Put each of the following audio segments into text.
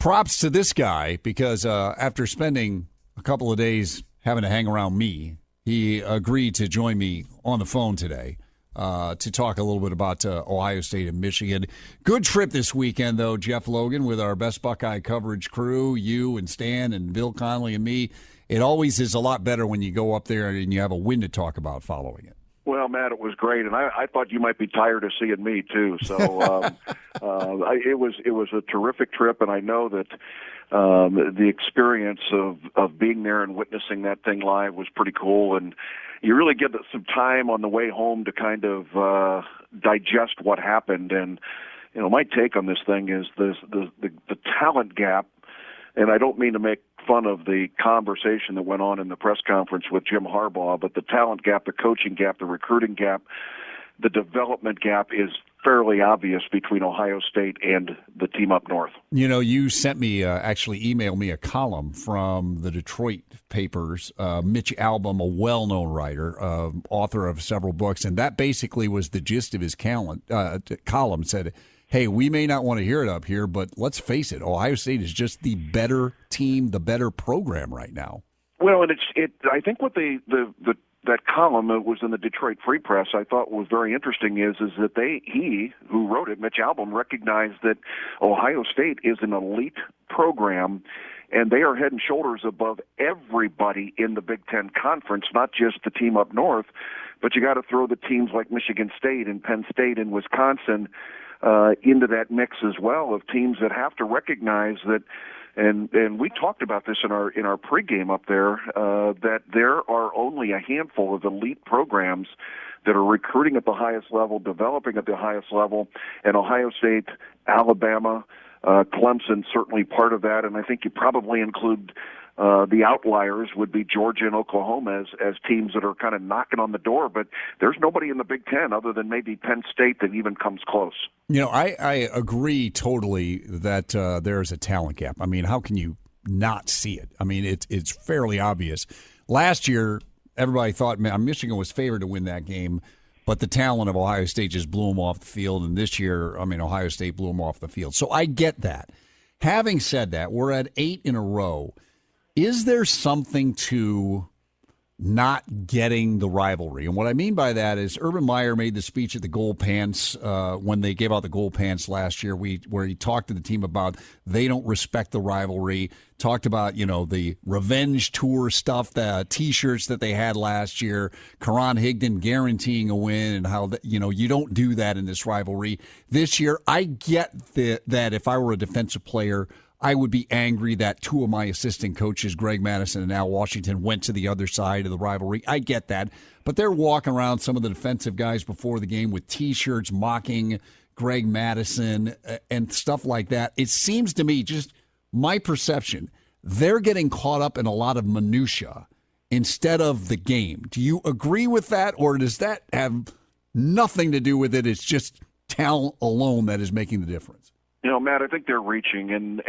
props to this guy because after spending a couple of days having to hang around me, he agreed to join me on the phone today to talk a little bit about Ohio State and Michigan. Good trip this weekend, though, Jeff Logan, with our best Buckeye coverage crew, you and Stan and Bill Conley and me. It always is a lot better when you go up there and you have a win to talk about following it. Well, Matt, it was great, and I thought you might be tired of seeing me too. So it was a terrific trip, and I know that the experience of being there and witnessing that thing live was pretty cool. And you really get some time on the way home to kind of digest what happened. And my take on this thing is the talent gap. And I don't mean to make fun of the conversation that went on in the press conference with Jim Harbaugh, but the talent gap, the coaching gap, the recruiting gap, the development gap is fairly obvious between Ohio State and the team up north. You sent me, actually emailed me a column from the Detroit papers, Mitch Albom, a well-known writer, author of several books, and that basically was the gist of his column, said, hey, we may not want to hear it up here, but let's face it, Ohio State is just the better team, the better program right now. Well, and I think what that column was in the Detroit Free Press, I thought was very interesting is that he who wrote it, Mitch Albom, recognized that Ohio State is an elite program, and they are head and shoulders above everybody in the Big Ten Conference, not just the team up north, but you got to throw the teams like Michigan State and Penn State and Wisconsin into that mix as well, of teams that have to recognize that, and we talked about this in our pregame up there, that there are only a handful of elite programs that are recruiting at the highest level, developing at the highest level, and Ohio State, Alabama, Clemson certainly part of that, and I think you probably include the outliers would be Georgia and Oklahoma as teams that are kind of knocking on the door, but there's nobody in the Big Ten other than maybe Penn State that even comes close. I agree totally that there's a talent gap. I mean, how can you not see it? I mean, it's fairly obvious. Last year, everybody thought Michigan was favored to win that game, but the talent of Ohio State just blew them off the field, and this year, Ohio State blew them off the field. So I get that. Having said that, we're at 8 in a row. Is there something to not getting the rivalry? And what I mean by that is Urban Meyer made the speech at the Gold Pants when they gave out the Gold Pants last year, where he talked to the team about they don't respect the rivalry, talked about, the revenge tour stuff, the T-shirts that they had last year, Karan Higdon guaranteeing a win, and how, you don't do that in this rivalry. This year, I get that if I were a defensive player, I would be angry that two of my assistant coaches, Greg Madison and Al Washington, went to the other side of the rivalry. I get that. But they're walking around, some of the defensive guys before the game, with T-shirts mocking Greg Madison and stuff like that. It seems to me, just my perception, they're getting caught up in a lot of minutia instead of the game. Do you agree with that, or does that have nothing to do with it? It's just talent alone that is making the difference. Matt, I think they're reaching, and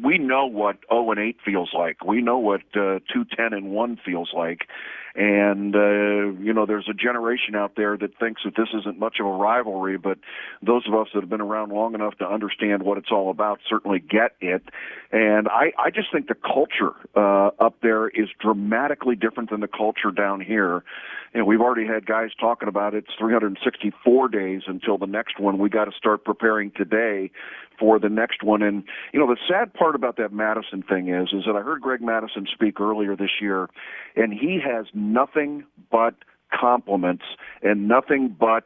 we know what 0-8 feels like. We know what 2-10-1 feels like. And, there's a generation out there that thinks that this isn't much of a rivalry, but those of us that have been around long enough to understand what it's all about certainly get it. And I just think the culture up there is dramatically different than the culture down here. And we've already had guys talking about it's 364 days until the next one. We got to start preparing today for the next one. And, the sad part about that Madison thing is that I heard Greg Madison speak earlier this year, and he has nothing but compliments and nothing but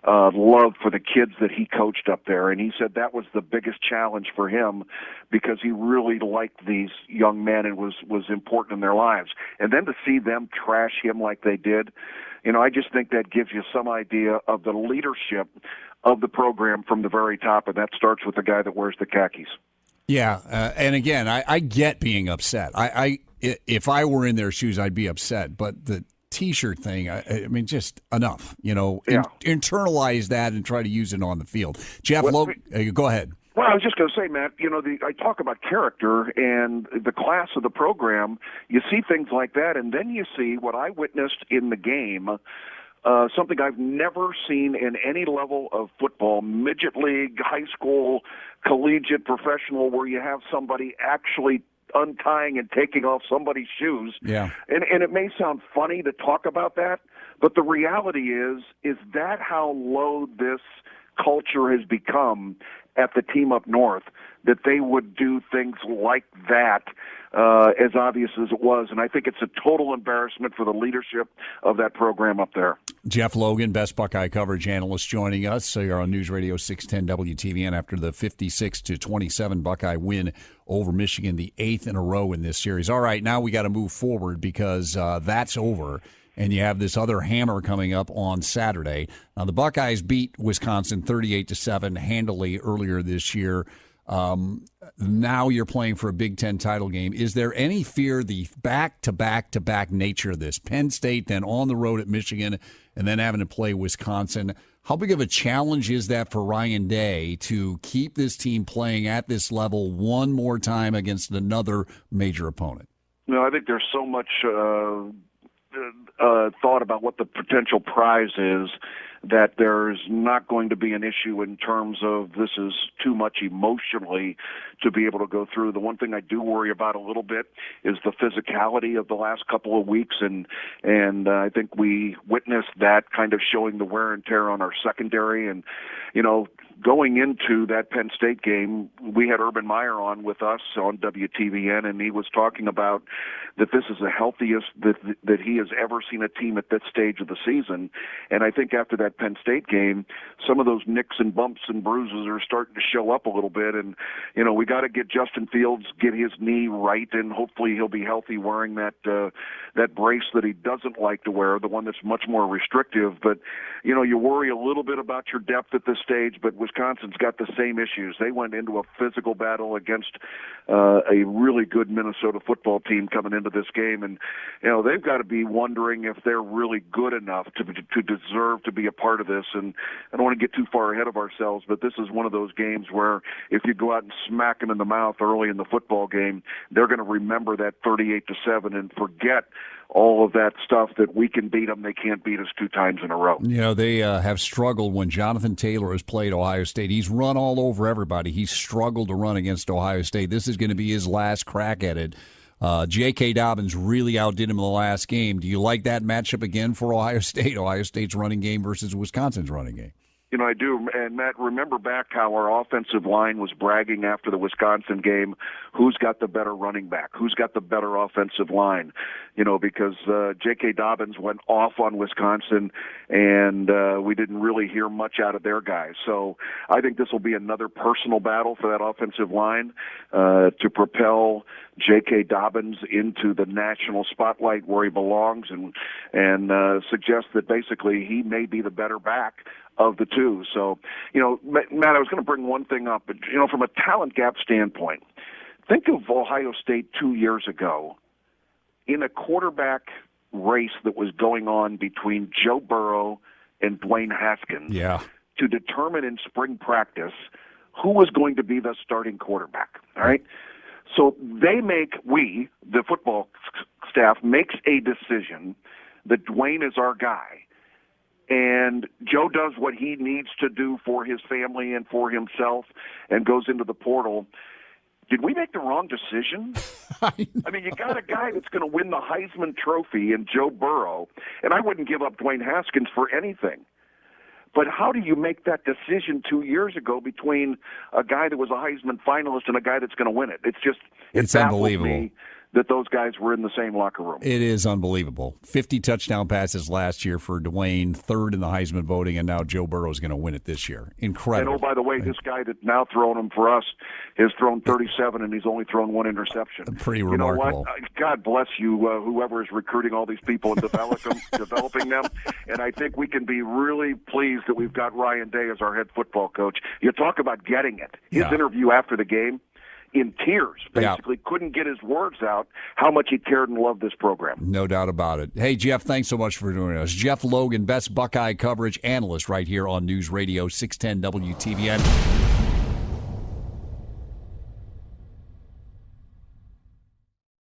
love for the kids that he coached up there. And he said that was the biggest challenge for him because he really liked these young men and was important in their lives. And then to see them trash him like they did, I just think that gives you some idea of the leadership of the program from the very top, and that starts with the guy that wears the khakis. Yeah, and again, I get being upset. If I were in their shoes, I'd be upset. But the T-shirt thing, just enough. Internalize that and try to use it on the field. Jeff, go ahead. Well, I was just going to say, Matt, I talk about character and the class of the program. You see things like that, and then you see what I witnessed in the game something I've never seen in any level of football, midget league, high school, collegiate, professional, where you have somebody actually untying and taking off somebody's shoes. Yeah. And it may sound funny to talk about that, but the reality is that how low this culture has become at the team up north, that they would do things like that, as obvious as it was. And I think it's a total embarrassment for the leadership of that program up there. Jeff Logan, best Buckeye coverage analyst, joining us. So you're on News Radio 610 WTVN after the 56-27 Buckeye win over Michigan, the 8th in a row in this series. All right, now we got to move forward because that's over. And you have this other hammer coming up on Saturday. Now, the Buckeyes beat Wisconsin 38-7 handily earlier this year. Now you're playing for a Big Ten title game. Is there any fear the back-to-back-to-back nature of this? Penn State, then on the road at Michigan, and then having to play Wisconsin. How big of a challenge is that for Ryan Day to keep this team playing at this level one more time against another major opponent? No, I think there's so much thought about what the potential prize is that there's not going to be an issue in terms of this is too much emotionally to be able to go through. The one thing I do worry about a little bit is the physicality of the last couple of weeks, and I think we witnessed that kind of showing the wear and tear on our secondary. And, you know, going into that Penn State game, we had Urban Meyer on with us on WTVN, and he was talking about that this is the healthiest that he has ever seen a team at this stage of the season. And I think after that Penn State game, some of those nicks and bumps and bruises are starting to show up a little bit. And, you know, we got to get Justin Fields, get his knee right, and hopefully he'll be healthy wearing that brace that he doesn't like to wear, the one that's much more restrictive. But, you know, you worry a little bit about your depth at this stage, but Wisconsin's got the same issues. They went into a physical battle against a really good Minnesota football team coming into this game, and you know they've got to be wondering if they're really good enough to deserve to be a part of this. And I don't want to get too far ahead of ourselves, but this is one of those games where if you go out and smack them in the mouth early in the football game, they're going to remember that 38-7 and forget all of that stuff that we can beat them. They can't beat us 2 times in a row. You know, they have struggled when Jonathan Taylor has played Ohio State. He's run all over everybody. He's struggled to run against Ohio State. This is going to be his last crack at it. J.K. Dobbins really outdid him in the last game. Do you like that matchup again for Ohio State? Ohio State's running game versus Wisconsin's running game. You know, I do. And, Matt, remember back how our offensive line was bragging after the Wisconsin game, who's got the better running back, who's got the better offensive line, you know, because J.K. Dobbins went off on Wisconsin, and we didn't really hear much out of their guys. So I think this will be another personal battle for that offensive line to propel J.K. Dobbins into the national spotlight where he belongs and suggest that basically he may be the better back of the two. So, you know, Matt, I was going to bring one thing up, but, you know, from a talent gap standpoint, think of Ohio State 2 years ago in a quarterback race that was going on between Joe Burrow and Dwayne Haskins to determine in spring practice who was going to be the starting quarterback, all right? So we, the football staff, makes a decision that Dwayne is our guy. And Joe does what he needs to do for his family and for himself and goes into the portal. Did we make the wrong decision? I mean, you got a guy that's going to win the Heisman Trophy in Joe Burrow, and I wouldn't give up Dwayne Haskins for anything. But how do you make that decision 2 years ago between a guy that was a Heisman finalist and a guy that's going to win it? It's unbelievable. Me that those guys were in the same locker room. It is unbelievable. 50 touchdown passes last year for Dwayne, third in the Heisman voting, and now Joe Burrow is going to win it this year. Incredible. And, oh, by the way, this guy that's now throwing them for us has thrown 37, and he's only thrown 1 interception. Pretty remarkable. You know what? God bless you, whoever is recruiting all these people and developing them. And I think we can be really pleased that we've got Ryan Day as our head football coach. You talk about getting it. His interview after the game, in tears, basically, couldn't get his words out how much he cared and loved this program. No doubt about it. Hey, Jeff, thanks so much for joining us. Jeff Logan, best Buckeye coverage analyst right here on News Radio 610 WTVN.